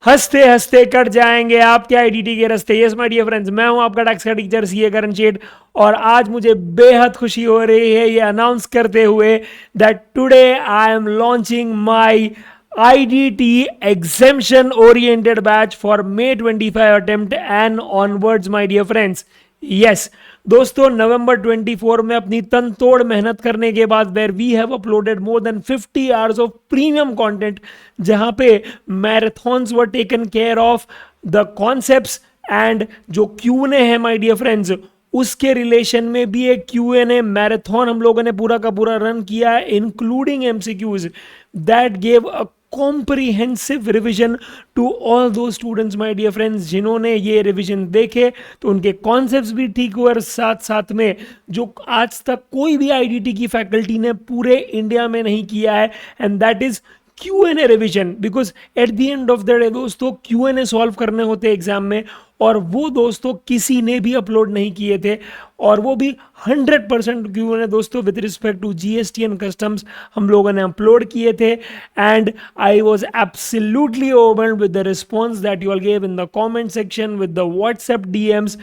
हंसते हंसते कट जाएंगे आपके आईडीटी के रास्ते। यस माय डियर फ्रेंड्स, मैं हूं आपका टैक्स का टीचर सीए करण शेठ, और आज मुझे बेहद खुशी हो रही है ये अनाउंस करते हुए that today I am launching my IDT exemption oriented batch for May 25 attempt and onwards my dear friends. Yes दोस्तों, नवंबर 24 में अपनी तनतोड़ मेहनत करने के बाद where we have uploaded more than 50 hours of premium content, जहां पे marathons were taken care of, the concepts and जो क्यूएनए है माय डियर फ्रेंड्स, उसके रिलेशन में भी एक क्यूएनए मैराथन हम लोगों ने पूरा का पूरा रन किया है, including MCQs that gave a comprehensive revision to all दो स्टूडेंट्स माय डियर फ्रेंड्स। जिन्होंने ये रिविजन देखे तो उनके कॉन्सेप्ट्स भी ठीक हुए, और साथ साथ में जो आज तक कोई भी आईडीटी की फैकल्टी ने पूरे इंडिया में नहीं किया है, and that is Q&A revision. Because at the end of the day दोस्तों, क्यूएनए सॉल्व करने होते एग्जाम में, और वो दोस्तों किसी ने भी अपलोड नहीं किए थे, और वो भी 100% क्यूएनए दोस्तों with respect to GST and customs हम लोगों ने अपलोड किए थे। And I was absolutely overwhelmed with the response that you all gave in the comment section, with the WhatsApp DMs,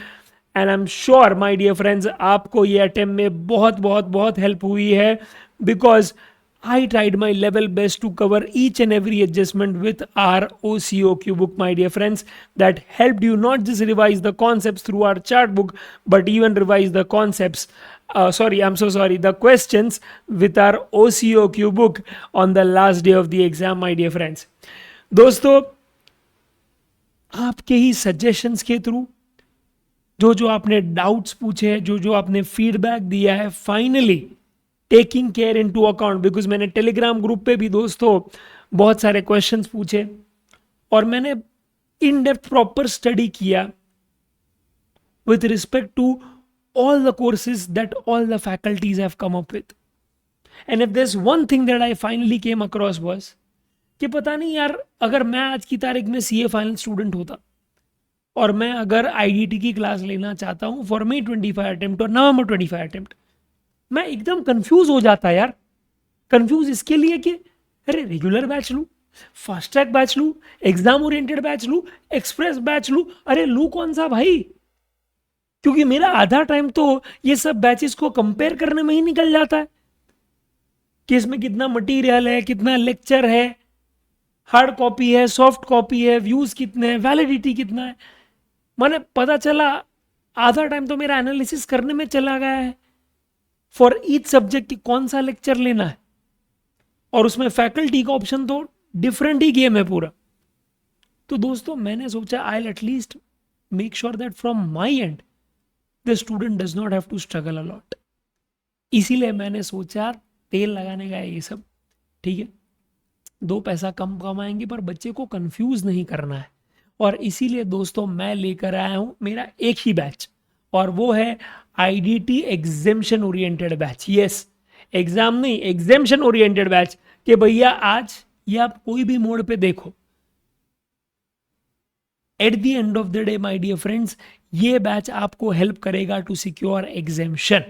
and I am sure my dear friends आपको ये attempt में बहुत बहुत बहुत हेल्प हुई है, because I tried my level best to cover each and every adjustment with our OCOQ book, my dear friends, that helped you not just revise the concepts through our chart book, but even revise the concepts. The questions with our OCOQ book on the last day of the exam, my dear friends. दोस्तों, आपके ही suggestions के through जो जो आपने doubts पूछे, जो जो आपने फीडबैक दिया है, finally taking care into account, because मैंने टेलीग्राम ग्रुप पे भी दोस्तों बहुत सारे क्वेश्चंस पूछे, और मैंने इन डेप्थ प्रॉपर स्टडी किया with respect to all the courses that all the faculties have come up with. And if there is one thing that I finally came across was कि पता नहीं यार, अगर मैं आज की तारीख में सीए फाइनल स्टूडेंट होता और मैं अगर आईडीटी की क्लास लेना चाहता हूं फॉर May 25 अटेम्प्ट और November 25 अटेम्प्ट, मैं एकदम कंफ्यूज हो जाता यार। कंफ्यूज इसके लिए कि अरे रेगुलर बैच लूं, फास्ट ट्रैक बैच लूं, एग्जाम ओरिएंटेड बैच लूं, एक्सप्रेस बैच लूं, अरे लूं कौन सा भाई? क्योंकि मेरा आधा टाइम तो ये सब बैचेस को कंपेयर करने में ही निकल जाता है कि इसमें कितना मटेरियल है, कितना लेक्चर है, हार्ड कॉपी है, सॉफ्ट कॉपी है, व्यूज कितने हैं, वैलिडिटी कितना है। मैंने पता चला आधा टाइम तो मेरा एनालिसिस करने में चला गया है फॉर ईच सब्जेक्ट की कौन सा लेक्चर लेना है, और उसमें फैकल्टी का ऑप्शन तो डिफरेंट ही गेम है पूरा। तो दोस्तों मैंने सोचा I at least make sure that from my end the student does not have to struggle a lot. इसीलिए मैंने सोचा तेल लगाने का ये सब, ठीक है, 2 पैसा कम कमाएंगे पर बच्चे को कंफ्यूज नहीं करना है। और इसीलिए दोस्तों मैं लेकर आया हूं मेरा एक ही बैच, और वो है IDT exemption oriented batch. Yes, exam नहीं, एग्जेम्पशन ओरिएंटेड बैच, कि भैया आज ये आप कोई भी मोड पे देखो, at the end of the day my dear friends, ये बैच आपको हेल्प करेगा to secure exemption.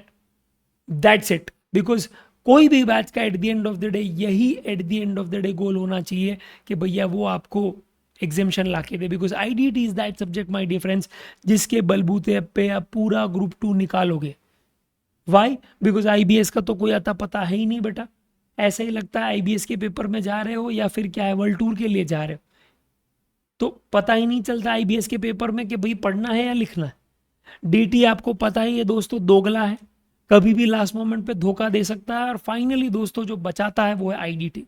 That's it. Because कोई भी बैच का at the end of the day यही at the end of the day goal होना चाहिए कि भैया वो आपको एग्जेम्पशन ला के दे। Because IDT is that subject my dear friends जिसके बलबूते पे आप पूरा ग्रुप 2 निकालोगे। वाई? बिकॉज आईबीएस का तो कोई आता पता है ही नहीं बेटा। ऐसा ही लगता है आईबीएस के पेपर में जा रहे हो या फिर क्या है, वर्ल्ड टूर के लिए जा रहे हो, तो पता ही नहीं चलता आईबीएस के पेपर में कि भाई पढ़ना है या लिखना है। डीटी आपको पता ही है दोस्तों, दोगला है, कभी भी लास्ट मोमेंट पे धोखा दे सकता है, और फाइनली दोस्तों जो बचाता है वो है आईडीटी।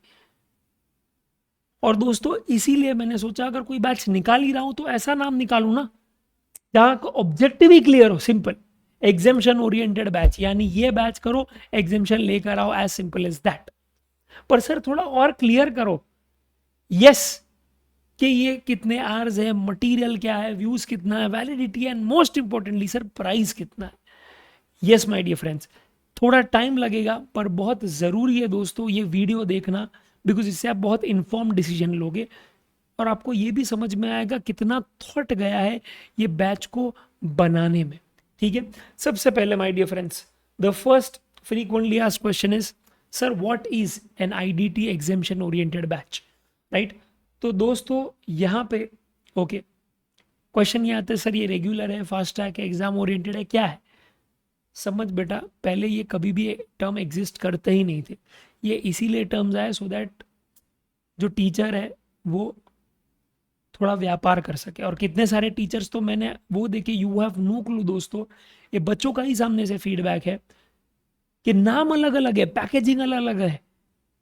और दोस्तों इसीलिए मैंने सोचा अगर कोई बैच निकाल ही रहा हूं तो ऐसा नाम निकालू ना जहां ऑब्जेक्टिव ही क्लियर हो, सिंपल एग्जेम्पशन ओरिएंटेड बैच, यानी ये बैच करो, एग्जेम्पशन लेकर आओ, एज सिंपल एज दैट। पर सर थोड़ा और क्लियर करो, यस, कि ये कितने आवर्स है, मटेरियल क्या है, व्यूज कितना है, validity, and most importantly sir price कितना है। यस माय डियर फ्रेंड्स, थोड़ा टाइम लगेगा पर बहुत ज़रूरी है दोस्तों ये वीडियो देखना, बिकॉज इससे आप बहुत इन्फॉर्म डिसीजन लोगे, और आपको ये भी समझ में आएगा कितना थॉट गया है ये बैच को बनाने में। ठीक है, सबसे पहले my dear friends, the first frequently asked question is sir what is an IDT exemption oriented batch, right? तो दोस्तों यहाँ पे ओके क्वेश्चन ये आता है, सर ये रेगुलर है, फास्ट ट्रैक है, एग्जाम ओरिएंटेड है, क्या है? समझ बेटा, पहले ये कभी भी टर्म एग्जिस्ट करते ही नहीं थे। ये इसीलिए टर्म्स आए सो दैट जो टीचर है वो थोड़ा व्यापार कर सके। और कितने सारे टीचर्स तो मैंने वो देखे, यू हैव नो क्लू दोस्तों, ये बच्चों का ही सामने से फीडबैक है कि नाम अलग अलग है, पैकेजिंग अलग अलग है,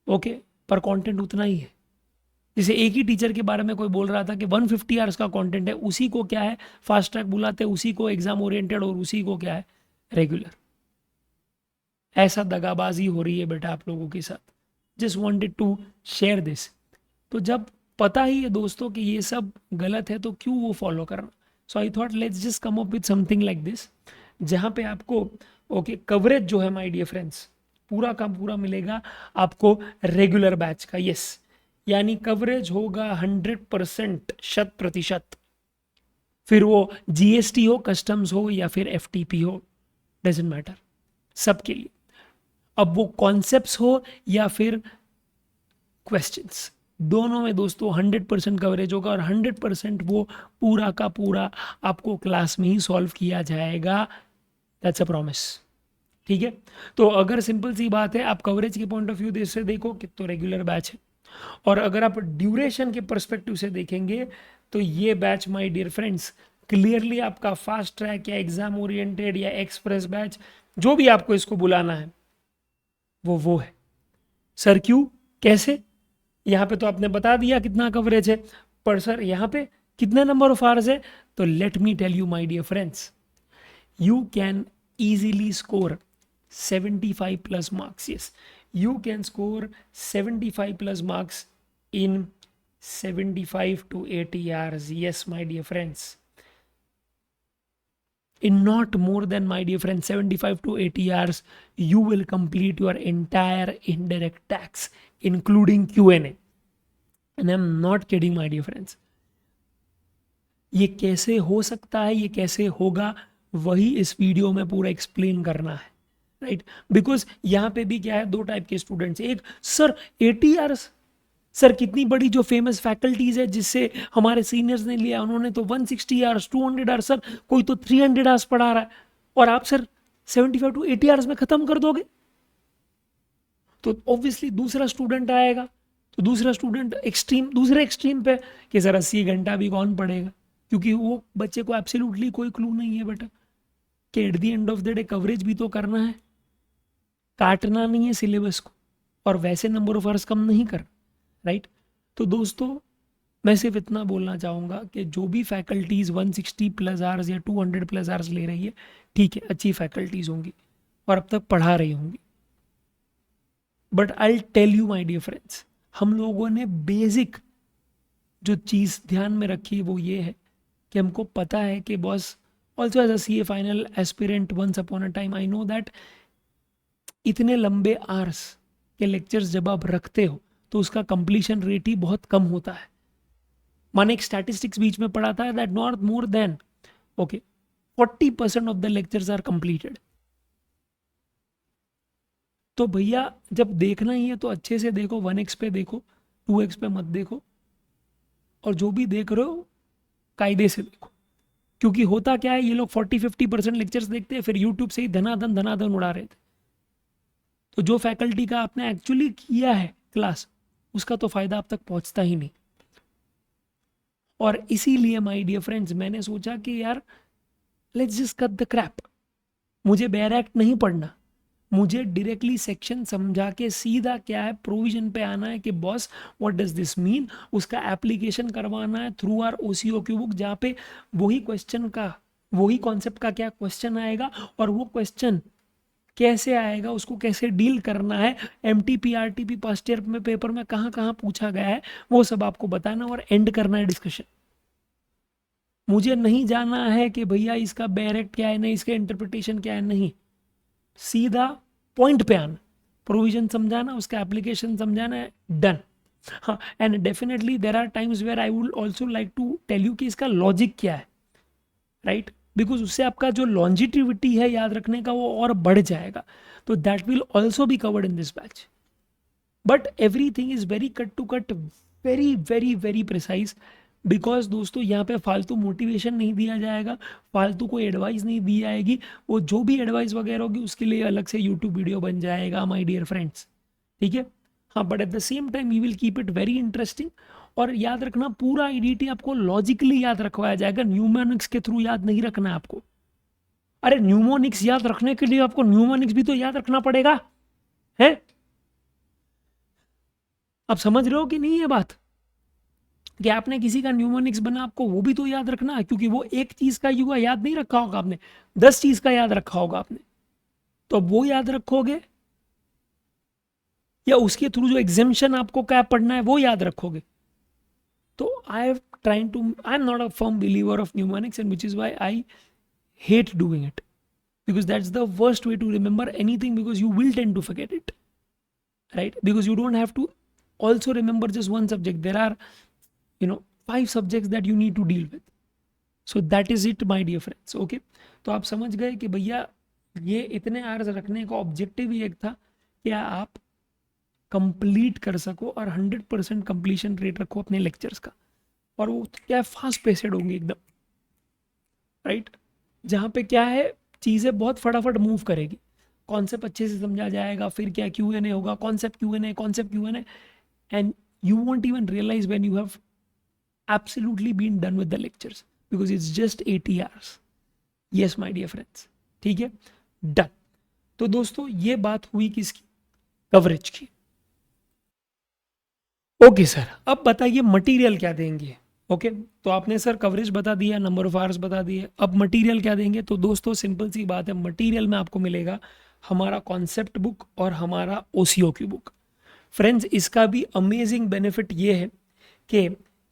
ओके, पर कंटेंट उतना ही है। जैसे एक ही टीचर के बारे में कोई बोल रहा था कि 150 आवर्स का कंटेंट है, उसी को क्या है फास्ट ट्रैक बुलाते हैं, उसी को एग्जाम ओरिएंटेड, और उसी को क्या है रेगुलर। ऐसा दगाबाजी हो रही है बेटा आप लोगों के साथ। Just wanted to share this. तो जब पता ही है दोस्तों कि ये सब गलत है तो क्यों वो फॉलो करना। So I thought let's just come up with something like this, जहाँ पे आपको ओके कवरेज जो है माय डियर फ्रेंड्स पूरा का पूरा मिलेगा आपको रेगुलर बैच का। यस, यानी कवरेज होगा 100%, 100%। फिर वो जीएसटी हो, कस्टम्स हो या फिर एफटीपी हो, डजेंट मैटर, सबके लिए। अब वो कॉन्सेप्ट्स हो या फिर क्वेश्चंस, दोनों में दोस्तों 100% कवरेज होगा, और 100% वो पूरा का पूरा आपको क्लास में ही सॉल्व किया जाएगा। That's a promise. ठीक है, तो अगर सिंपल सी बात है, आप कवरेज के पॉइंट ऑफ व्यू से देखो कि तो रेगुलर बैच है, और अगर आप ड्यूरेशन के परस्पेक्टिव से देखेंगे तो ये batch my dear friends clearly आपका फास्ट ट्रैक या एग्जाम ओरिएंटेड या एक्सप्रेस बैच, जो भी आपको इसको बुलाना है, वो है। सर क्यों, कैसे? यहाँ पे तो आपने बता दिया कितना कवरेज है, पर सर यहाँ पे कितने नंबर ऑफ आवर्स है? तो let me tell you my dear friends, you can easily score 75 plus marks. Yes, you can score 75 plus marks in 75 to 80 hours. Yes, my dear friends, in not more than, my dear friends, 75 to 80 hours you will complete your entire indirect tax including Q&A. And I'm not kidding, my dear friends. ये कैसे हो सकता है, ये कैसे होगा, वही इस वीडियो में पूरा एक्सप्लेन करना है, राइट? बिकॉज यहाँ पे भी क्या है, दो टाइप के स्टूडेंट्स। एक, सर 80 आवर्स, सर कितनी बड़ी जो फेमस फैकल्टीज है जिससे हमारे सीनियर्स ने लिया, उन्होंने तो 160 आवर्स, 200 आवर्स, सर कोई तो 300 आवर्स पढ़ा रहा है, और आप सर 75 टू 80 आवर्स में खत्म कर दोगे। तो ऑब्वियसली दूसरा स्टूडेंट आएगा, तो दूसरा स्टूडेंट दूसरे एक्सट्रीम पे कि सर 80 घंटा भी कौन पढ़ेगा, क्योंकि वो बच्चे को एब्सोल्युटली कोई क्लू नहीं है बेटा कि eight the end of the day coverage भी तो करना है, काटना नहीं है सिलेबस को, और वैसे नंबर ऑफ आवर्स कम नहीं कर, राइट? तो दोस्तों मैं सिर्फ इतना बोलना चाहूँगा कि जो भी फैकल्टीज 160 प्लस आवर्स या 200 प्लस आवर्स ले रही है, ठीक है, अच्छी फैकल्टीज होंगी और अब तक पढ़ा रही होंगी, but I tell you my dear friends, हम लोगों ने बेसिक जो चीज़ ध्यान में रखी है वो ये है कि हमको पता है कि boss, also as a CA final aspirant once upon a time, I know that इतने लंबे आवर्स के लेक्चर्स जब आप रखते हो तो उसका कंप्लीशन रेट ही बहुत कम होता है। मैंने एक स्टैटिस्टिक्स बीच में पढ़ा था that not more than 40% of the lectures are completed. तो भैया जब देखना ही है तो अच्छे से देखो, 1x पे देखो, 2x पे मत देखो, और जो भी देख रहे हो कायदे से देखो। क्योंकि होता क्या है, ये लोग 40-50% लेक्चर्स देखते हैं, फिर यूट्यूब से ही धनाधन उड़ा रहे थे। तो जो फैकल्टी का आपने एक्चुअली किया है क्लास, उसका तो फायदा आप तक पहुंचता ही नहीं। और इसीलिए माय डियर फ्रेंड्स मैंने सोचा कि यार let's just cut the crap, मुझे बेयर एक्ट नहीं पढ़ना, मुझे डायरेक्टली सेक्शन समझा के सीधा क्या है प्रोविजन पे आना है कि boss what does this mean, उसका एप्लीकेशन करवाना है थ्रू आर OCOQ बुक, जहाँ पे वही क्वेश्चन का, वही कॉन्सेप्ट का क्या क्वेश्चन आएगा और वो क्वेश्चन कैसे आएगा, उसको कैसे डील करना है, MTP RTP फर्स्ट ईयर में पेपर में कहाँ कहाँ पूछा गया है, वो सब आपको बताना और एंड करना है डिस्कशन। मुझे नहीं जाना है कि भैया इसका डायरेक्ट क्या है, नहीं इसका इंटरप्रिटेशन क्या है, नहीं, सीधा पॉइंट पे आना, प्रोविजन समझाना, उसका एप्लीकेशन समझाना है, डन। हाँ, and definitely there are times where I would also like to tell you कि इसका लॉजिक क्या है, राइट? बिकॉज उससे आपका जो लॉन्जिटिविटी है याद रखने का वो और बढ़ जाएगा। तो that will also be covered in this batch, but everything is very cut to cut, very very very precise, because दोस्तों यहाँ पे फालतू मोटिवेशन नहीं दिया जाएगा, फालतू कोई एडवाइस नहीं दी जाएगी। वो जो भी एडवाइस वगैरह होगी उसके लिए अलग से यूट्यूब वीडियो बन जाएगा माय डियर फ्रेंड्स, ठीक है। हाँ, but at the same time we will keep it very interesting. और याद रखना, पूरा ईडीटी आपको लॉजिकली याद रखवाया जाएगा, न्यूमोनिक्स के थ्रू याद नहीं रखना है आपको। अरे न्यूमोनिक्स याद रखने के लिए आपको न्यूमोनिक्स भी तो याद रखना पड़ेगा, है? आप समझ रहे हो कि नहीं ये बात, कि आपने किसी का न्यूमोनिक्स बना, आपको वो भी तो याद रखना है, क्योंकि वो एक चीज का युवा याद नहीं रखा होगा आपने, 10 चीज का याद रखा होगा आपने। तो वो याद रखोगे या उसके थ्रू जो एग्जामिशन आपको क्या पढ़ना है वो याद रखोगे? तो I am not a firm believer of mnemonics, and which is why I hate doing it, because that's the worst way to remember anything, because you will tend to forget it, right? Because you don't have to also remember just one subject. There are, 5 subjects that you need to deal with. So that is it, my dear friends. Okay, तो आप समझ गए कि भैया ये इतने hours रखने का ऑब्जेक्टिव ही एक था कि आप कंप्लीट कर सको और 100% कंप्लीशन रेट रखो अपने लेक्चर्स का, और वो क्या है, फास्ट पेसेड होंगे एकदम, राइट? जहाँ पे क्या है, चीज़ें बहुत फटाफट मूव करेगी, कॉन्सेप्ट अच्छे से समझा जाएगा, फिर क्या Q&A होगा, concept Q&A, and you won't even realise when you have absolutely been done with the lectures, because it's just 80 hours. Yes my dear friends, ठीक है, डन। तो दोस्तों ये बात हुई किसकी, कवरेज की। ओके सर, अब बताइए मटेरियल क्या देंगे। ओके, तो आपने सर कवरेज बता दिया, नंबर ऑफ आवर्स बता दिए, अब मटेरियल क्या देंगे। तो दोस्तों सिंपल सी बात है, मटेरियल में आपको मिलेगा हमारा कॉन्सेप्ट बुक और हमारा ओसीओ की बुक। फ्रेंड्स, इसका भी अमेजिंग बेनिफिट ये है कि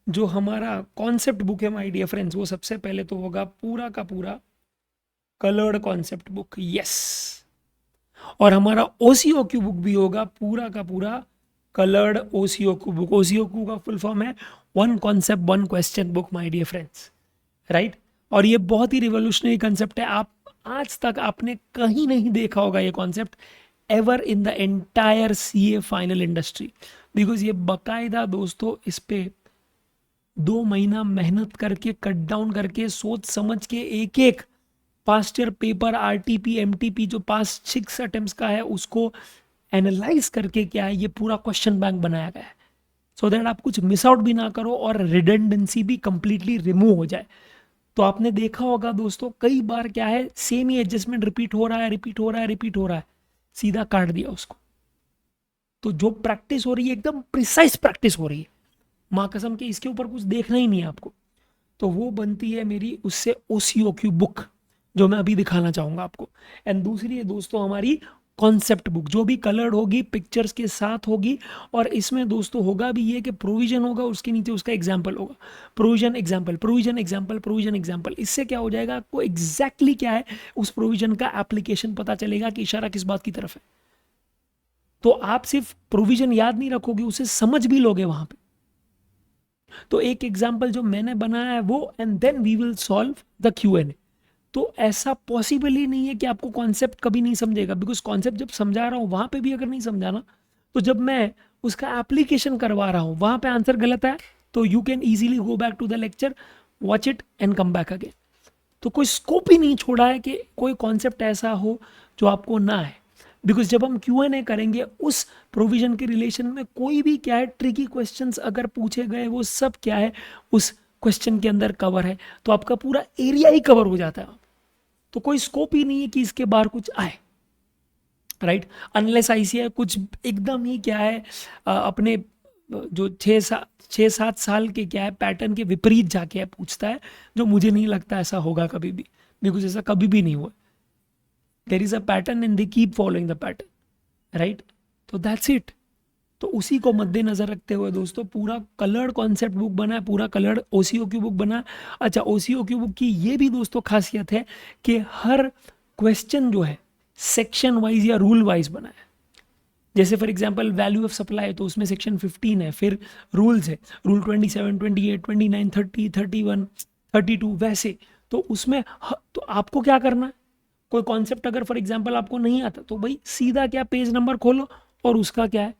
जो हमारा कॉन्सेप्ट बुक है माय डियर फ्रेंड्स, वो सबसे पहले तो होगा पूरा का पूरा कलर्ड कॉन्सेप्ट बुक, यस। और हमारा ओसीओ की बुक भी होगा पूरा का पूरा कलर्ड ओसीओ की बुक। ओसीओ की का फुल फॉर्म है one concept one question book my dear friends, right. और ये बहुत ही रिवोल्यूशनरी कंसेप्ट है, आप आज तक आपने कहीं नहीं देखा होगा ये concept ever in the entire CA final industry, because ये बकायदा दोस्तों इस पे 2 महीना मेहनत करके, कट डाउन करके, सोच समझ के एक एक past year paper, RTP, MTP जो पास्ट 6 अटेम्प्ट्स का है उसको एनालाइज करके क्या है ये पूरा क्वेश्चन बैंक बनाया गया है, सो दैट आप कुछ मिस आउट भी ना करो और रिडंडेंसी भी कंप्लीटली रिमूव हो जाए। तो आपने देखा होगा दोस्तों, कई बार क्या है, सेम ही एडजस्टमेंट रिपीट हो रहा है, सीधा काट दिया उसको। तो जो प्रैक्टिस हो रही है एकदम प्रिसाइज प्रैक्टिस हो रही है, माँ कसम के इसके ऊपर कुछ देखना ही नहीं है आपको। तो वो बनती है मेरी उससे ओसीओ की बुक, जो मैं अभी दिखाना चाहूंगा आपको। एंड दूसरी है दोस्तों हमारी कॉन्सेप्ट बुक, जो भी कलर्ड होगी, पिक्चर्स के साथ होगी, और इसमें दोस्तों होगा भी ये कि प्रोविजन होगा, उसके नीचे उसका एग्जाम्पल होगा, provision example, provision example, provision example. इससे क्या हो जाएगा, आपको एग्जैक्टली क्या है उस प्रोविजन का एप्लीकेशन पता चलेगा कि इशारा किस बात की तरफ है। तो आप सिर्फ प्रोविजन याद नहीं रखोगे, उसे समझ भी लोगे वहां पे। तो एक एग्जाम्पल जो मैंने बनाया है वो, and then we will solve the Q&A। तो ऐसा पॉसिबल ही नहीं है कि आपको कॉन्सेप्ट कभी नहीं समझेगा, बिकॉज कॉन्सेप्ट जब समझा रहा हूँ वहां पे भी अगर नहीं समझाना, तो जब मैं उसका एप्लीकेशन करवा रहा हूँ वहां पे आंसर गलत है, तो you can easily go back to the lecture, watch it and come back again. तो कोई स्कोप ही नहीं छोड़ा है कि कोई कॉन्सेप्ट ऐसा हो जो आपको ना है, बिकॉज जब हम Q&A करेंगे उस प्रोविजन के रिलेशन में कोई भी क्या है ट्रिकी क्वेश्चंस अगर पूछे गए, वो सब क्या है उस क्वेश्चन के अंदर कवर है, तो आपका पूरा एरिया ही कवर हो जाता है। तो कोई स्कोप ही नहीं है कि इसके बाहर कुछ आए, राइट, अनलेस ICAI कुछ एकदम ही क्या है अपने जो 6-7 साल के क्या है पैटर्न के विपरीत जाके पूछता है, जो मुझे नहीं लगता ऐसा होगा कभी भी, बिकॉज ऐसा कभी भी नहीं हुआ। There is a pattern and they keep following the pattern, right. तो दैट्स इट। तो उसी को मद्देनजर रखते हुए दोस्तों पूरा कलर्ड कॉन्सेप्ट बुक बना है, पूरा कलर्ड ओसीओ की बुक बना है। अच्छा, ओसीओ की बुक की ये भी दोस्तों खासियत है कि हर क्वेश्चन जो है सेक्शन वाइज या रूल वाइज बना है। जैसे for example value of supply, तो उसमें सेक्शन 15 है, फिर रूल्स है, रूल 27, 28, 29, 30, 31, 32, वैसे। तो उसमें तो आपको क्या करना है, कोई कॉन्सेप्ट अगर फॉर एग्जांपल आपको नहीं आता, तो भाई सीधा क्या पेज नंबर खोलो और उसका क्या है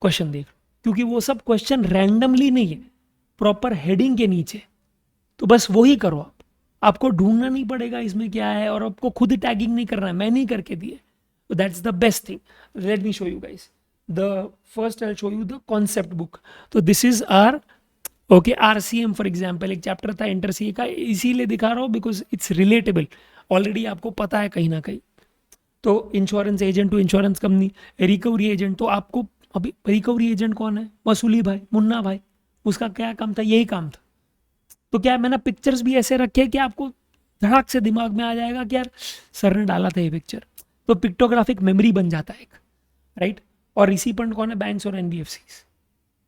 क्वेश्चन देख, क्योंकि वो सब क्वेश्चन रैंडमली नहीं है, प्रॉपर हेडिंग के नीचे। तो बस वही करो आप, आपको ढूंढना नहीं पड़ेगा इसमें क्या है, और आपको खुद टैगिंग नहीं करना है, मैं नहीं करके दिए। So that's the best thing. Let me show you guys. The first I'll show you the concept book. तो this is our okay RCM for example, एक चैप्टर था इंटर सी का, इसीलिए दिखा रहा हूँ बिकॉज इट्स रिलेटेबल, ऑलरेडी आपको पता है कहीं ना कहीं। तो insurance agent to insurance company, recovery agent, तो आपको अभी रिकवरी एजेंट कौन है? वसूली भाई, मुन्ना भाई, उसका क्या काम था? यही काम था। तो क्या मैंने पिक्चर्स भी ऐसे रखे कि आपको धड़ाक से दिमाग में आ जाएगा कि यार सर ने डाला था ये पिक्चर, तो पिक्टोग्राफिक मेमोरी बन जाता है एक, राइट। और रिसिपेंट कौन है? बैंक्स और एनबीएफसीज।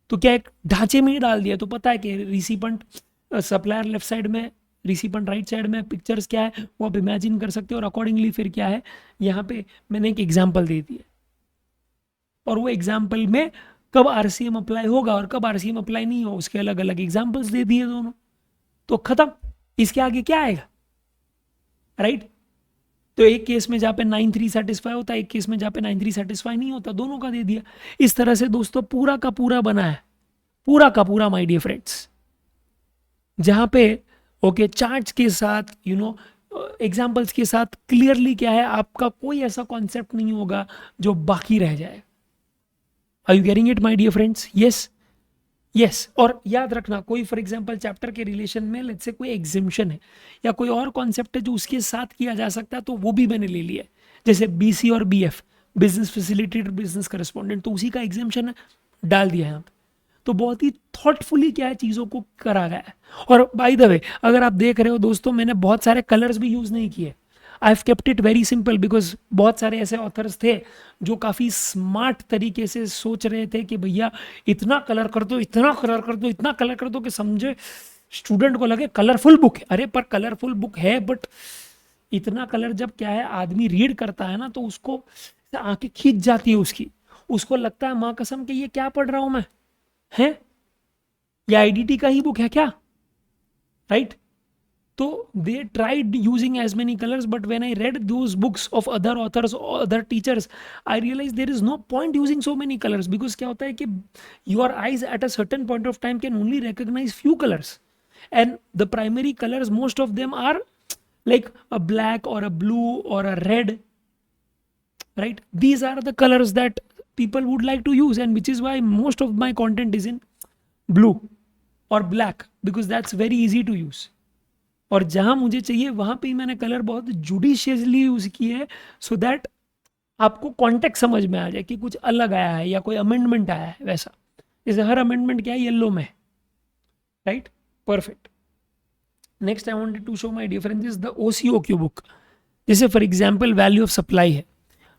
तो क्या एक ढांचे में ही डाल दिया, तो पता है कि रिसिपेंट सप्लायर लेफ्ट साइड में, रिसिपेंट राइट साइड में, पिक्चर्स क्या है वो आप इमेजिन कर सकते हो, और अकॉर्डिंगली फिर क्या है यहाँ पे मैंने एक एग्जाम्पल दे दिया, और वो एग्जाम्पल में कब आरसीएम अप्लाई होगा और कब आरसीएम अप्लाई नहीं होगा उसके अलग अलग एग्जाम्पल्स दे दिए दोनों, तो खत्म। इसके आगे क्या आएगा, राइट। तो एक केस में जहाँ पे 9(3) सेटिस्फाई होता है, एक केस में जहाँ पे 9(3) सेटिस्फाई नहीं होता, दोनों का दे दिया। इस तरह से दोस्तों पूरा का पूरा बना है, पूरा का पूरा माय डियर फ्रेंड्स, जहाँ पे ओके चार्ट्स के साथ एग्जाम्पल्स के साथ क्लियरली क्या है, आपका कोई ऐसा कॉन्सेप्ट नहीं होगा जो बाकी रह जाए। Are you getting it my dear friends? Yes. और याद रखना, कोई फॉर एग्जांपल चैप्टर के रिलेशन में लेट्स से कोई एग्जिम्पशन है या कोई और कॉन्सेप्ट है जो उसके साथ किया जा सकता है, तो वो भी मैंने ले लिया है। जैसे बीसी और BF, business facilitator, business correspondent, तो उसी का एग्जिम्पशन है, डाल दिया है यहाँ पे। तो बहुत ही थॉटफुली क्या है चीज़ों को करा गया है। और बाय द वे अगर आप देख रहे हो दोस्तों, मैंने बहुत सारे कलर्स भी यूज़ नहीं किए, I have kept it very simple, because बहुत सारे ऐसे ऑथर्स थे जो काफ़ी स्मार्ट तरीके से सोच रहे थे कि भैया इतना कलर कर दो, इतना कलर कर दो, इतना कलर कर दो कि समझे स्टूडेंट को लगे कलरफुल बुक है। अरे पर कलरफुल बुक है, बट इतना कलर जब क्या है आदमी रीड करता है ना, तो उसको आंखें खींच जाती है उसको लगता है माँ कसम कि ये क्या पढ़ रहा हूँ मैं, है ये आईडीटी का ही बुक है क्या, राइट। तो they tried using as many colors, but when I read those books of other authors or other teachers, I realized there is no point using so many colors, because क्या होता है कि your eyes at a certain point of time can only recognize few colors, and the primary colors most of them are like a black or a blue or a red, right. These are the colors that people would like to use, and which is why most of my content is in blue or black, because that's very easy to use. और जहां मुझे चाहिए वहां पे ही मैंने colour बहुत judiciously use किए है, सो दैट आपको कॉन्टेक्स्ट समझ में आ जाए कि कुछ अलग आया है या कोई अमेंडमेंट आया है वैसा। जैसे हर अमेंडमेंट क्या है, येलो में, right, perfect. Next I wanted to show my differences the ओसीओक्यू बुक। जैसे for example value of supply है,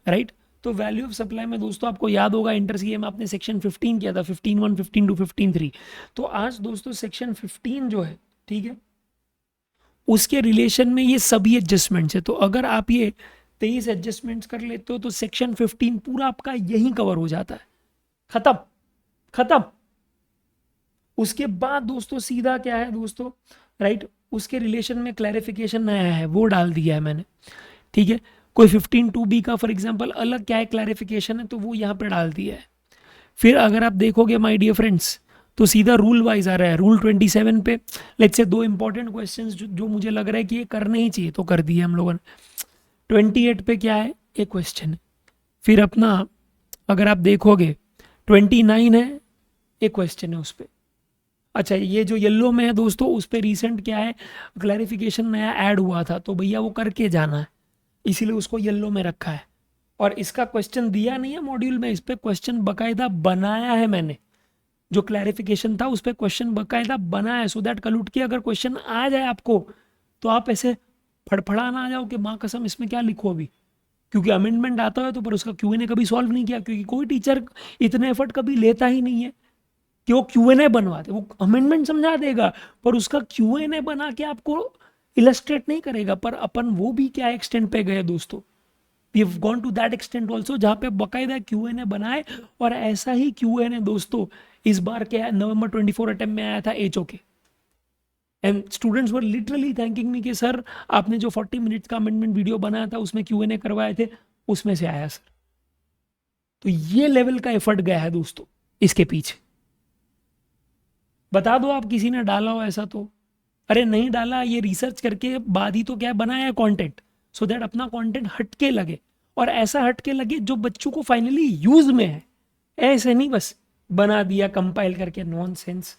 राइट। तो वैल्यू ऑफ सप्लाई में दोस्तों आपको याद होगा इंटर सीए में आपने सेक्शन 15 किया था, 15(1), 15(2), 15(3). तो आज दोस्तों सेक्शन 15 जो है, ठीक है, उसके रिलेशन में ये सभी एडजस्टमेंट्स है। तो अगर आप ये 23 एडजस्टमेंट्स कर लेते हो तो सेक्शन 15 पूरा आपका यहीं कवर हो जाता है, खत्म। उसके बाद दोस्तों सीधा क्या है दोस्तों, राइट, उसके रिलेशन में क्लैरिफिकेशन नया है वो डाल दिया है मैंने, ठीक है। कोई 15(2)(b) का फॉर एग्जांपल अलग क्या है क्लैरिफिकेशन है, तो वो यहाँ पे डाल दिया है। फिर अगर आप देखोगे माय डियर फ्रेंड्स, तो सीधा रूल वाइज आ रहा है। रूल 27 पे लेट्स से दो इंपॉर्टेंट क्वेश्चंस जो मुझे लग रहा है कि ये करने ही चाहिए, तो कर दिए हम लोगों ने। 28 पे क्या है, एक क्वेश्चन है। फिर अपना अगर आप देखोगे 29 है, एक क्वेश्चन है उस पर। अच्छा, ये जो येलो में है दोस्तों, उस पर रिसेंट क्या है क्लैरिफिकेशन नया ऐड हुआ था, तो भैया वो करके जाना है, इसीलिए उसको येलो में रखा है। और इसका क्वेश्चन दिया नहीं है मॉड्यूल में, इस पर क्वेश्चन बाकायदा बनाया है मैंने। जो क्लैरिफिकेशन था उस पर क्वेश्चन बाकायदा बना है, सो दैट कल उठ के अगर क्वेश्चन आ जाए आपको तो आप ऐसे फड़फड़ा ना आ जाओ कि माँ कसम इसमें क्या लिखो अभी, क्योंकि अमेंडमेंट आता है तो पर उसका क्यूएनए कभी सॉल्व नहीं किया, क्योंकि कोई टीचर इतने एफर्ट कभी लेता ही नहीं है कि वो क्यूएनए बनवा दे। वो अमेंडमेंट समझा देगा पर उसका क्यूएनए बना के आपको इलस्ट्रेट नहीं करेगा। पर अपन वो भी क्या एक्सटेंट पे गए दोस्तों, we have gone to that extent also, जहाँ पे बाकायदा क्यूएनए बनाए। और ऐसा ही क्यूएनए दोस्तों इस बार क्या है नवंबर 24 अटेम्प्ट में आया था एचओके, and students were literally thanking me कि सर आपने जो 40 मिनट्स का अमेंडमेंट वीडियो बनाया था उसमें क्यूएनए करवाए थे, उसमें से आया सर। तो ये लेवल का एफर्ट गया है दोस्तों इसके पीछे, बता दो आप किसी ने डाला हो ऐसा तो। अरे नहीं डाला, ये रिसर्च करके बाद ही तो क्या बनाया है कंटेंट, सो दैट अपना कंटेंट हटके लगे, और ऐसा हटके लगे जो बच्चों को फाइनली यूज में है। ऐसे नहीं बस बना दिया कंपाइल करके, नॉनसेंस।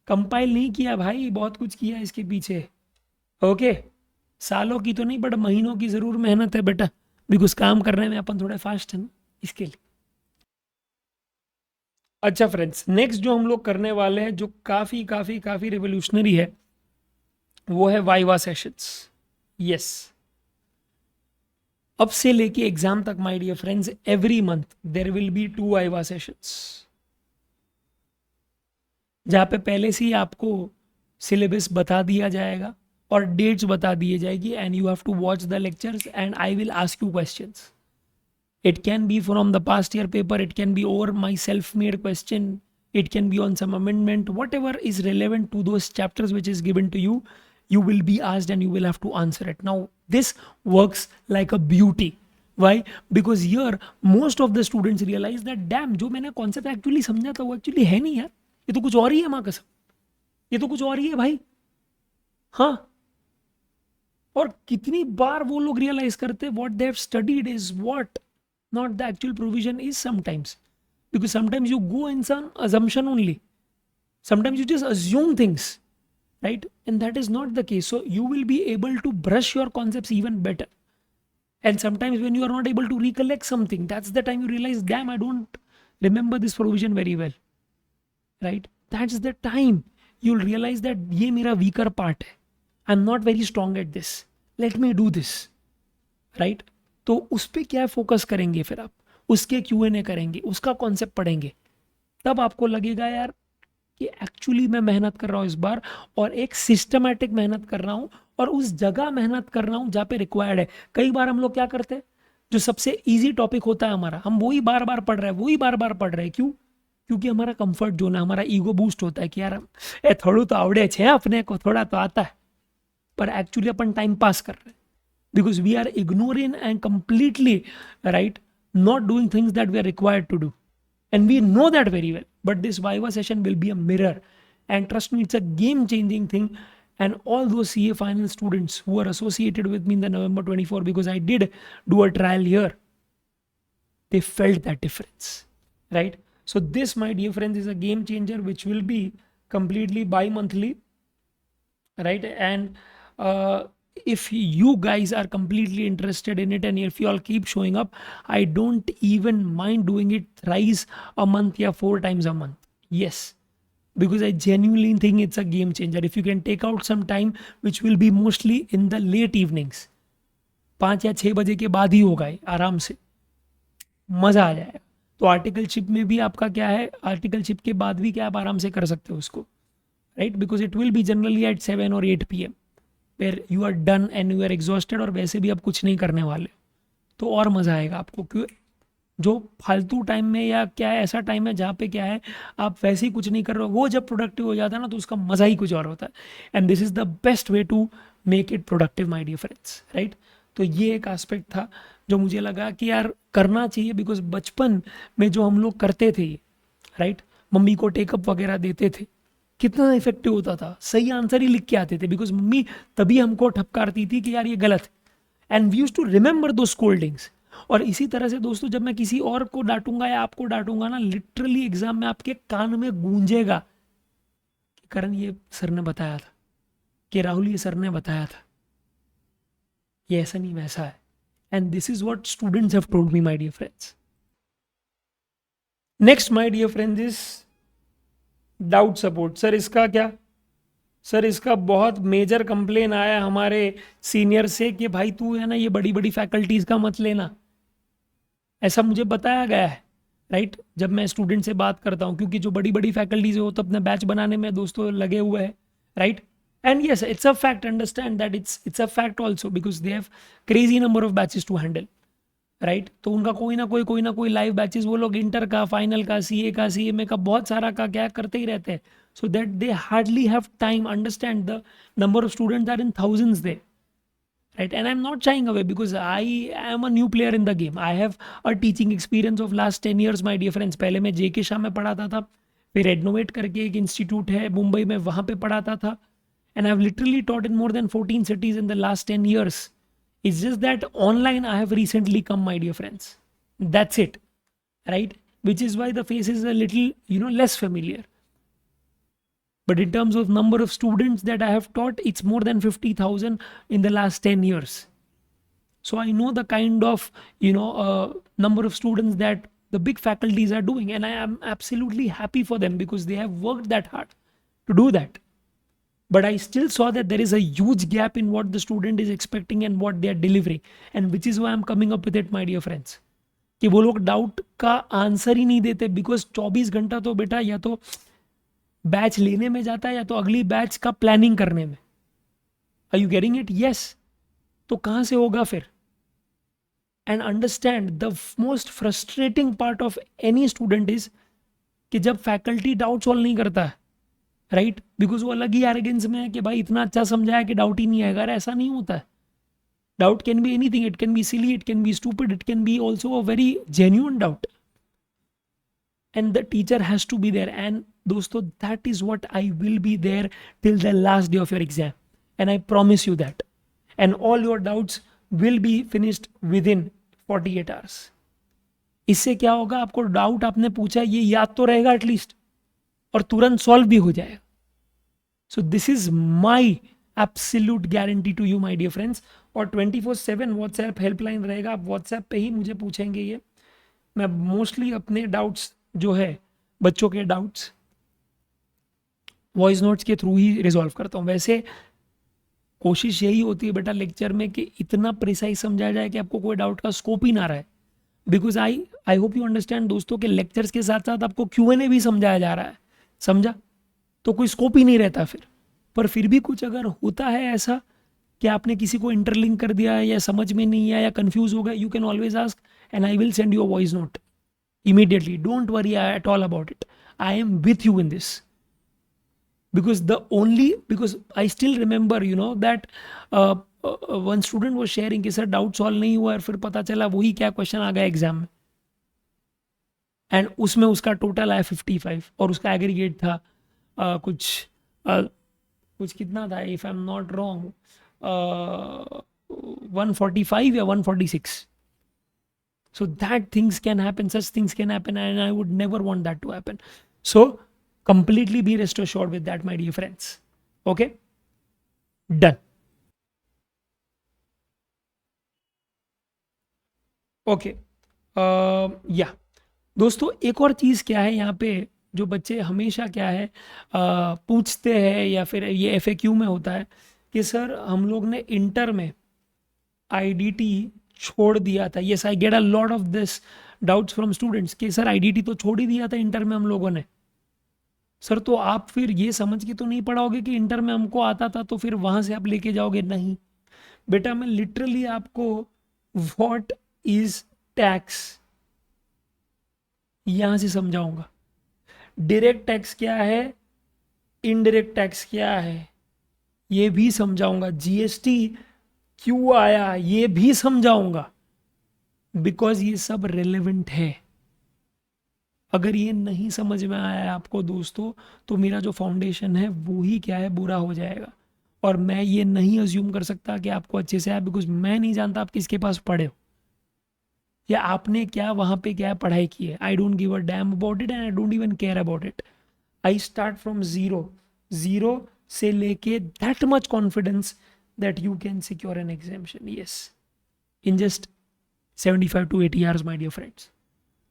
कंपाइल नहीं किया भाई, बहुत कुछ किया इसके पीछे। ओके, सालों की तो नहीं बट महीनों की जरूर मेहनत है बेटा, बिकॉज काम करने में अपन थोड़े फास्ट है ना, इसके लिए। अच्छा फ्रेंड्स, नेक्स्ट जो हम लोग करने वाले हैं जो काफी काफी काफी रिवोल्यूशनरी है, वो है वाइवा सेशंस। यस, अब से लेके एग्जाम तक my dear friends, every month there will be 2 viva sessions, जहाँ पे पहले से ही आपको सिलेबस बता दिया जाएगा और डेट्स बता दिए जाएगी, and you have to watch the lectures and I will ask you questions. It can be from the past year paper, it can be over my self-made question, it can be on some amendment, whatever is relevant to those chapters which is given to you, you will be asked and you will have to answer it. Now, this works like a beauty. Why? Because here most of the students realize that damn, जो मैंने concept actually समझा था वो actually है नहीं यार, ये तो कुछ और ही है माँ कसम, ये तो कुछ और ही है भाई. हाँ, और कितनी बार वो लोग रियलाइज करते what they have studied is what not the actual provision is sometimes, because sometimes you go in some assumption only, sometimes you just assume things, right? And that is not the case, so you will be able to brush your concepts even better. And sometimes when you are not able to recollect something, that's the time you realize, damn, I don't remember this provision very well, right? That's the time you'll realize that ye mera weaker part hai, I'm not very strong at this, let me do this, right? तो उस पर क्या focus करेंगे, फिर आप उसके Q&A करेंगे, उसका कॉन्सेप्ट पढ़ेंगे, तब आपको लगेगा यार कि एक्चुअली मैं मेहनत कर रहा हूँ इस बार, और एक सिस्टमैटिक मेहनत कर रहा हूँ, और उस जगह मेहनत कर रहा हूँ जहाँ पे रिक्वायर्ड है. कई बार हम लोग क्या करते हैं, जो सबसे इजी टॉपिक होता है हमारा, हम वही बार बार पढ़ रहे हैं, वही बार बार पढ़ रहे हैं. क्यों? क्योंकि हमारा कंफर्ट जोन है, हमारा ईगो बूस्ट होता है कि यार थोड़ा तो आवड़े छे, अपने को थोड़ा तो आता है, पर एक्चुअली अपन टाइम पास कर रहे हैं, because we are ignoring and completely, right, not doing things that we are required to do, and we know that very well. But this viva session will be a mirror, and trust me, it's a game changing thing. And all those CA final students who are associated with me in the November 24, because I did do a trial here, they felt that difference, right? So this, my dear friends, is a game changer which will be completely bi-monthly, right? And if you guys are completely interested in it, and if you all keep showing up, I don't even mind doing it thrice a month or 4 times a month. Yes, because I genuinely think it's a game changer. If you can take out some time, which will be mostly in the late evenings, 5 या 6 बजे के बाद ही होगा, आराम से मज़ा आ जाएगा. तो आर्टिकलशिप में भी आपका क्या है, आर्टिकलशिप के बाद भी क्या आप आराम से कर सकते हो उसको, right? Because it will be generally at 7 और 8 PM, where you are done and you are exhausted, और वैसे भी आप कुछ नहीं करने वाले, तो और मज़ा आएगा आपको. क्यों? जो फालतू टाइम में या क्या है, ऐसा टाइम है जहाँ पे क्या है आप वैसे ही कुछ नहीं कर रहे हो, वो जब प्रोडक्टिव हो जाता है ना, तो उसका मज़ा ही कुछ और होता है. And this is the best way to make it productive, my dear friends, right? तो ये एक एस्पेक्ट था जो मुझे लगा कि यार करना चाहिए, बिकॉज बचपन में जो हम लोग करते थे, राइट, मम्मी को टेकअप वगैरह देते थे, कितना इफेक्टिव होता था, सही आंसर ही लिख के आते थे, बिकॉज मम्मी तभी हमको ठपकारती थी कि यार ये गलत है, and we used to remember two scoldings. और इसी तरह से दोस्तों, जब मैं किसी और को डांटूंगा या आपको डांटूंगा ना, लिटरली एग्जाम में आपके कान में गूंजेगा कि करण ये सर ने बताया था, कि राहुल ये सर ने बताया था, ये ऐसा नहीं वैसा है. And this is what students have told me, my dear friends. Next my dear friends is doubt support. Sir इसका क्या? सर इसका बहुत मेजर कंप्लेन आया हमारे सीनियर से कि भाई तू है ना ये बड़ी बड़ी फैकल्टीज का मत लेना, ऐसा मुझे बताया गया है, राइट? जब मैं स्टूडेंट से बात करता हूँ, क्योंकि जो बड़ी बड़ी फैकल्टीज हो तो अपने बैच बनाने में दोस्तों लगे हुए हैं, right? And yes, it's a fact, understand that it's a fact also, because they have crazy number of batches to handle, right? तो उनका कोई ना कोई लाइव बैचेस, वो लोग इंटर का, फाइनल का, CA का, CMA का, बहुत सारा का क्या करते ही रहते हैं, so that they hardly have time. Understand, the number of students are in thousands there, right? And I'm not shying away, because I am a new player in the game. I have a teaching experience of last 10 years, my dear friends. पहले मैं JK Shah में पढ़ाता था, फिर एडनोवेट करके एक institute है मुंबई में, वहाँ पे पढ़ाता था. And I have literally taught in more than 14 cities in the last 10 years. It's just that online I have recently come, my dear friends. That's it, right? Which is why the face is a little, less familiar. But in terms of number of students that I have taught, it's more than 50,000 in the last 10 years. So I know the kind of, number of students that the big faculties are doing. And I am absolutely happy for them because they have worked that hard to do that. But I still saw that there is a huge gap in what the student is expecting and what they are delivering. And which is why I'm coming up with it, my dear friends. कि वो लोग doubt का answer ही नहीं देते, because 24 घंटा तो बेटा या तो बैच लेने में जाता है या तो अगली बैच का प्लानिंग करने में. Are you getting it? Yes. तो कहाँ से होगा फिर? And understand the most frustrating part of any student is कि जब फैकल्टी डाउट सॉल्व नहीं करता है, राइट? बिकॉज वो अलग ही एरोगेंस में है कि भाई इतना अच्छा समझाया कि डाउट ही नहीं आएगा. ऐसा नहीं होता है. Doubt can be anything. It can be silly, it can be stupid, it can be also a very genuine doubt. And the teacher has to be there. And dosto, that is what I will be there till the last day of your exam. And I promise you that. And all your doubts will be finished within 48 hours. इससे क्या होगा? आपको doubt आपने पूछा ये याद तो रहेगा एटलीस्ट, और तुरंत सॉल्व भी हो जाएगा. So this is my absolute guarantee to you my dear friends. और 24/7 व्हाट्सएप हेल्पलाइन रहेगा. आप व्हाट्सएप पे ही मुझे पूछेंगे. ये मैं मोस्टली अपने डाउट्स जो है, बच्चों के डाउट्स, वॉइस नोट्स के थ्रू ही रिजॉल्व करता हूँ. वैसे कोशिश यही होती है बेटा लेक्चर में कि इतना प्रिसाइज समझाया जाए कि आपको कोई डाउट का स्कोप ही ना रहे. Because I hope you understand दोस्तों के लेक्चर्स के साथ साथ आपको Q&A भी समझाया जा रहा है. समझा? तो कोई स्कोप ही नहीं रहता फिर. पर फिर भी कुछ अगर होता है ऐसा कि आपने किसी को इंटरलिंक कर दिया है या समझ में नहीं आया या कंफ्यूज हो गया, you can always ask and I will send you a voice note immediately. Don't worry at all about it. I am with you in this. Because I still remember, that one student was sharing कि sir doubt solve नहीं हुआ, और फिर पता चला वही क्या question आ गया एग्जाम में, एंड उसमें उसका टोटल आया 55 और उसका एग्रीगेट था कुछ कितना था, if I am not wrong 145 या 146. So that things can happen, such things can happen, and I would never want that to happen. So completely be rest assured with that, my dear friends. Okay? Done. Okay. Yeah. दोस्तों एक और चीज़ क्या है यहाँ पे, जो बच्चे हमेशा क्या है पूछते हैं, या फिर ये FAQ में होता है कि सर हम लोग ने इंटर में IDT छोड़ दिया था. Yes, I get a lot of this doubts from students कि सर IDT तो छोड़ ही दिया था इंटर में हम लोगों ने. सर तो आप फिर ये समझ के तो नहीं पढ़ाओगे कि इंटर में हमको आता था तो फिर वहां से आप लेके जाओगे? नहीं बेटा, मैं लिटरली आपको व्हाट इज टैक्स यहां से समझाऊंगा. डायरेक्ट टैक्स क्या है, इनडायरेक्ट टैक्स क्या है, ये भी समझाऊंगा. GST क्यों आया ये भी समझाऊंगा, बिकॉज ये सब रिलेवेंट है. अगर ये नहीं समझ में आया आपको दोस्तों, तो मेरा जो फाउंडेशन है वो ही क्या है, बुरा हो जाएगा. और मैं ये नहीं अज्यूम कर सकता कि आपको अच्छे से आया, बिकॉज मैं नहीं जानता आप किसके पास पढ़े हो या आपने क्या वहाँ पे क्या पढ़ाई की है. I don't give a damn about it and I don't even care about it. I start from zero से लेके that much confidence that you can secure an exemption, yes, in just 75 to 80 hours, my dear friends.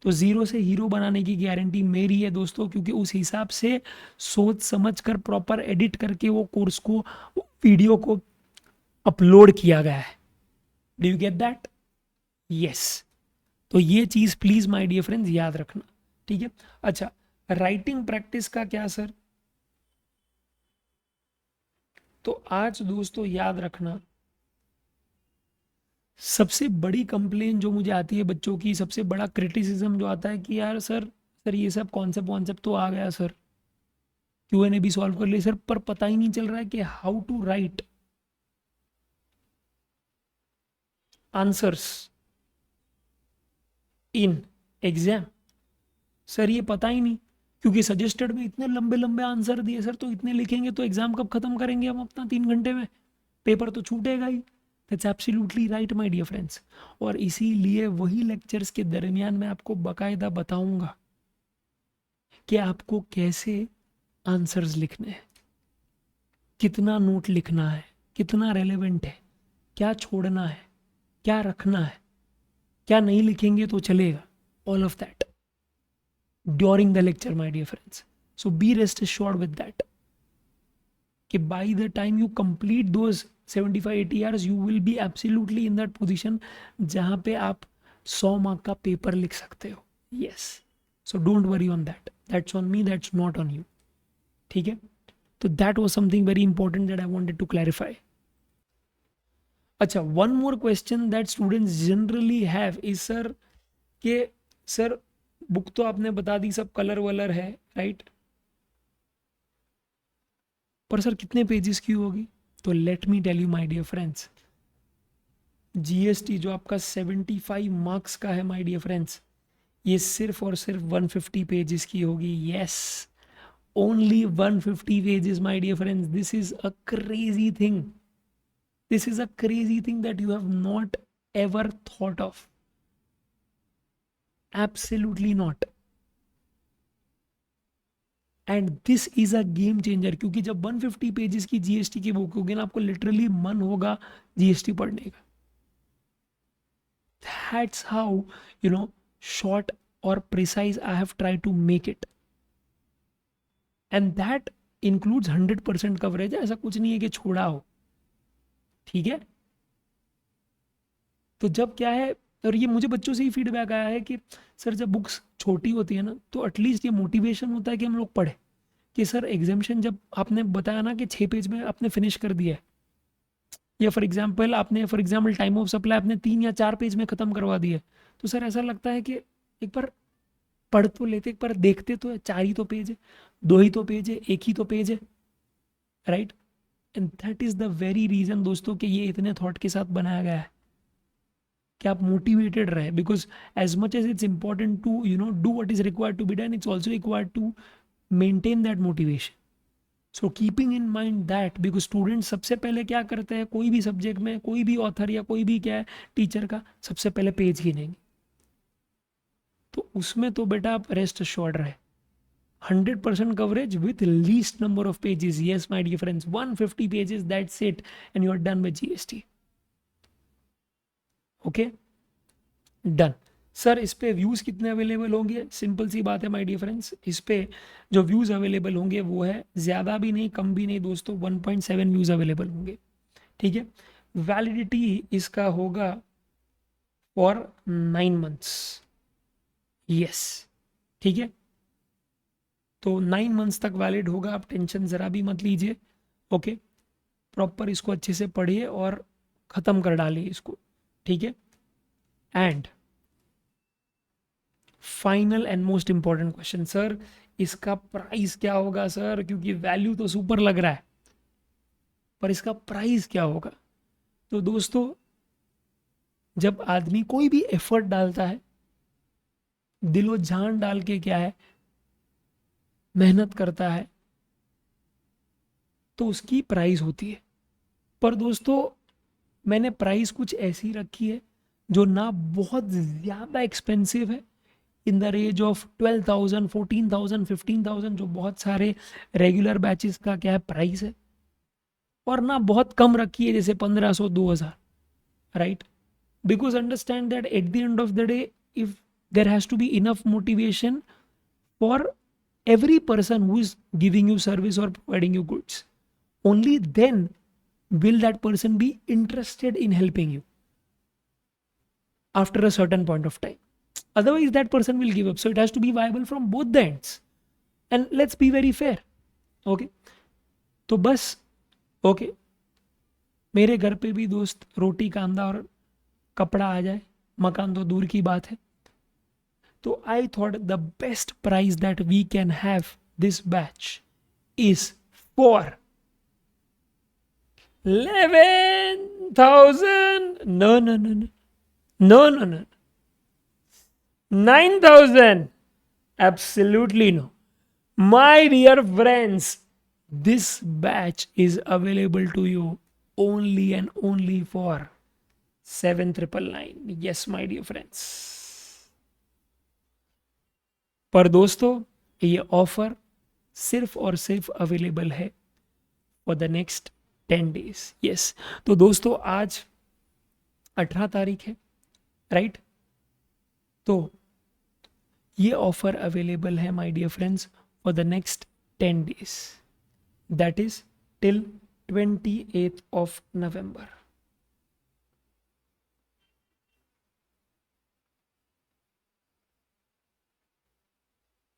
तो zero से hero बनाने की guarantee मेरी है दोस्तों, क्योंकि उस हिसाब से सोच समझ कर प्रॉपर एडिट करके वो कोर्स को, वीडियो को अपलोड किया गया है. Do you get that? Yes. तो ये चीज़ प्लीज़ माय डियर फ्रेंड्स याद रखना, ठीक है? अच्छा, राइटिंग प्रैक्टिस का क्या सर? तो आज दोस्तों याद रखना, सबसे बड़ी कंप्लेन जो मुझे आती है बच्चों की, सबसे बड़ा क्रिटिसिज्म जो आता है कि यार सर ये सब कॉन्सेप्ट तो आ गया सर, Q&A भी सॉल्व कर लिए सर, पर पता ही नहीं चल रहा है कि how to write answers in exam. Sir ये पता ही नहीं. क्योंकि सजेस्टेड में इतने लंबे लंबे आंसर दिए सर, तो इतने लिखेंगे तो एग्जाम कब खत्म करेंगे हम अपना 3 घंटे में, पेपर तो छूटेगा ही। That's absolutely right my dear friends. और इसीलिए वही लेक्चर्स के दरमियान मैं आपको बकायदा बताऊंगा कि आपको कैसे आंसर्स लिखने हैं, कितना नोट लिखना है, कितना रेलेवेंट है, क्या छोड़ना है, क्या रखना है, क्या नहीं लिखेंगे तो चलेगा, all of that during the lecture, my dear friends. So be rest assured with that कि by the time you complete those 75-80 hours you will be absolutely in that position जहाँ पे आप 100 मार्क का पेपर लिख सकते हो। yes, so don't worry on that, that's on me, that's not on you। ठीक है, तो that was something very important that I wanted to clarify। अच्छा, one more question that students generally have is sir कि sir book तो आपने बता दी, सब colour वलर है, राइट, पर सर कितने पेजेस की होगी? तो let me tell you my dear friends, GST जो आपका 75 मार्क्स का है माय डियर फ्रेंड्स, ये सिर्फ और सिर्फ 150 पेजेस की होगी। Yes, only 150 pages my dear friends. This is a crazy thing, this is a crazy thing that you have not ever thought of, absolutely not. And this is a game changer, क्योंकि जब 150 pages की GST की book होगी ना, आपको literally मन होगा GST पढ़ने का। That's how you know short और precise I have try to make it, and that includes 100% coverage. ऐसा कुछ नहीं है कि छोड़ा हो, ठीक है। तो जब क्या है, और ये मुझे बच्चों से ही फीडबैक आया है कि सर जब बुक्स छोटी होती है ना, तो एटलीस्ट ये मोटिवेशन होता है कि हम लोग पढ़े, कि सर एग्जामिशन जब आपने बताया ना कि 6 पेज में आपने फिनिश कर दिया है, या for example time of supply आपने 3 या 4 पेज में ख़त्म करवा दिया है, तो सर ऐसा लगता है कि एक बार पढ़ तो लेते, एक बार देखते तो है, 4 ही तो पेज है, 2 ही तो पेज है, 1 ही तो पेज है, right. And that is the very reason दोस्तों कि ये इतने थॉट के साथ बनाया गया है कि आप मोटिवेटेड रहे, because as much as it's important to do what is required to be done, it's also required to maintain that motivation. So keeping in mind that, because student सबसे पहले क्या करते हैं, कोई भी सब्जेक्ट में कोई भी ऑथर या कोई भी क्या है टीचर का, सबसे पहले पेज गिनेंगे, तो उसमें तो बेटा आप रेस्ट अश्योर्ड रहे, 100% coverage with least number of pages. yes my dear friends, 150 pages, that's it, and you are done with GST। Okay, done. Sir इस पे व्यूज़ कितने अवेलेबल होंगे? सिंपल सी बात है माय डियर फ्रेंड्स, इस पे जो व्यूज़ अवेलेबल होंगे वो है ज़्यादा भी नहीं कम भी नहीं दोस्तों, 1.7 व्यूज़ अवेलेबल होंगे, ठीक है। वैलिडिटी इसका होगा फॉर 9 मंथ्स, यस, ठीक है। तो 9 मंथ्स तक वैलिड होगा, आप टेंशन ज़रा भी मत लीजिए, ओके। प्रॉपर इसको अच्छे से पढ़िए और ख़त्म कर डालिए इसको, ठीक है। And final and most important question, sir इसका प्राइस क्या होगा सर? क्योंकि वैल्यू तो सुपर लग रहा है, पर इसका प्राइस क्या होगा? तो दोस्तों, जब आदमी कोई भी एफर्ट डालता है, दिलो जान डाल के क्या है मेहनत करता है, तो उसकी प्राइस होती है। पर दोस्तों मैंने प्राइस कुछ ऐसी रखी है जो ना बहुत ज़्यादा एक्सपेंसिव है, इन द रेंज ऑफ 12,000, 14,000, 15,000, जो बहुत सारे रेगुलर बैचेस का क्या है प्राइस है, और ना बहुत कम रखी है जैसे 1,500, 2,000, right. Because understand that at the end of the day, if there has to be enough motivation for every person who is giving you service or providing you goods, only then will that person be interested in helping you after a certain point of time. Otherwise that person will give up. So it has to be viable from both the ends, and let's be very fair, okay। तो बस okay, मेरे घर पे भी दोस्त रोटी कांदा और कपड़ा आ जाए, मकान तो दूर की बात है। So I thought the best price that we can have this batch is for 11,000. No. 9,000. Absolutely no. My dear friends, this batch is available to you only and only for 7,999. Yes, my dear friends. पर दोस्तों, ये offer सिर्फ और सिर्फ available है for the next 10 days. Yes, तो दोस्तों आज 18 तारीख है, राइट? तो ये ऑफर अवेलेबल है my dear friends for the next 10 days, that is till 28th of November.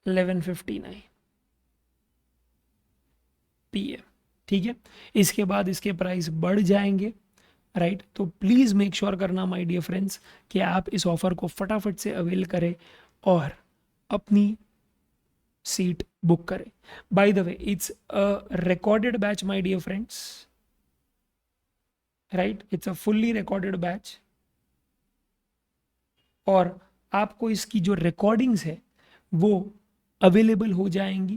$11:59 PM. ठीक है, इसके बाद इसके प्राइस बढ़ जाएंगे, राइट? तो प्लीज़ मेक श्योर करना माय डियर फ्रेंड्स कि आप इस ऑफर को फटाफट से अवेल करें और अपनी सीट बुक करें. By the way, it's a recorded batch my dear friends, right? It's a fully recorded batch और आपको इसकी जो रिकॉर्डिंग्स है वो अवेलेबल हो जाएंगी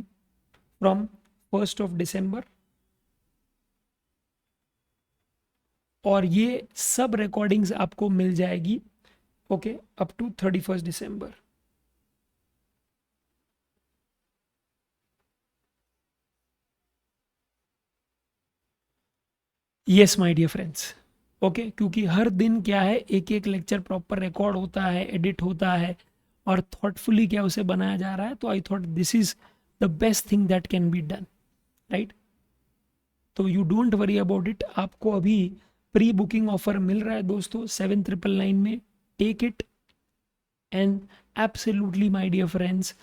फ्रॉम 1st of December. और ये सब रिकॉर्डिंग्स आपको मिल जाएगी okay up to 31st December. Yes my dear friends, okay, क्योंकि हर दिन क्या है, एक एक लेक्चर प्रॉपर रिकॉर्ड होता है, एडिट होता है और थॉटफुली क्या उसे बनाया जा रहा है. तो I thought this is the best thing that can be done, right? तो you don't worry about it. आपको अभी प्री बुकिंग ऑफर मिल रहा है दोस्तों 7,999 में. Take it and absolutely my dear friends,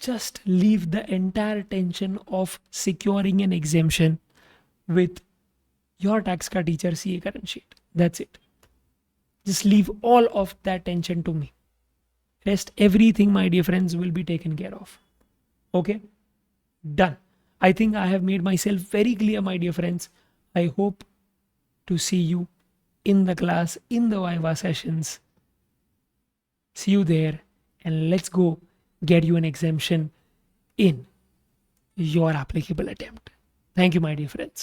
just leave the entire tension of securing an exemption with your tax ka teacher CA current sheet. That's it. Just leave all of that tension to me. Rest everything, my dear friends, will be taken care of. Okay? Done. I think I have made myself very clear, my dear friends. I hope to see you in the class, in the Viva sessions. See you there and let's go get you an exemption in your applicable attempt. Thank you, my dear friends.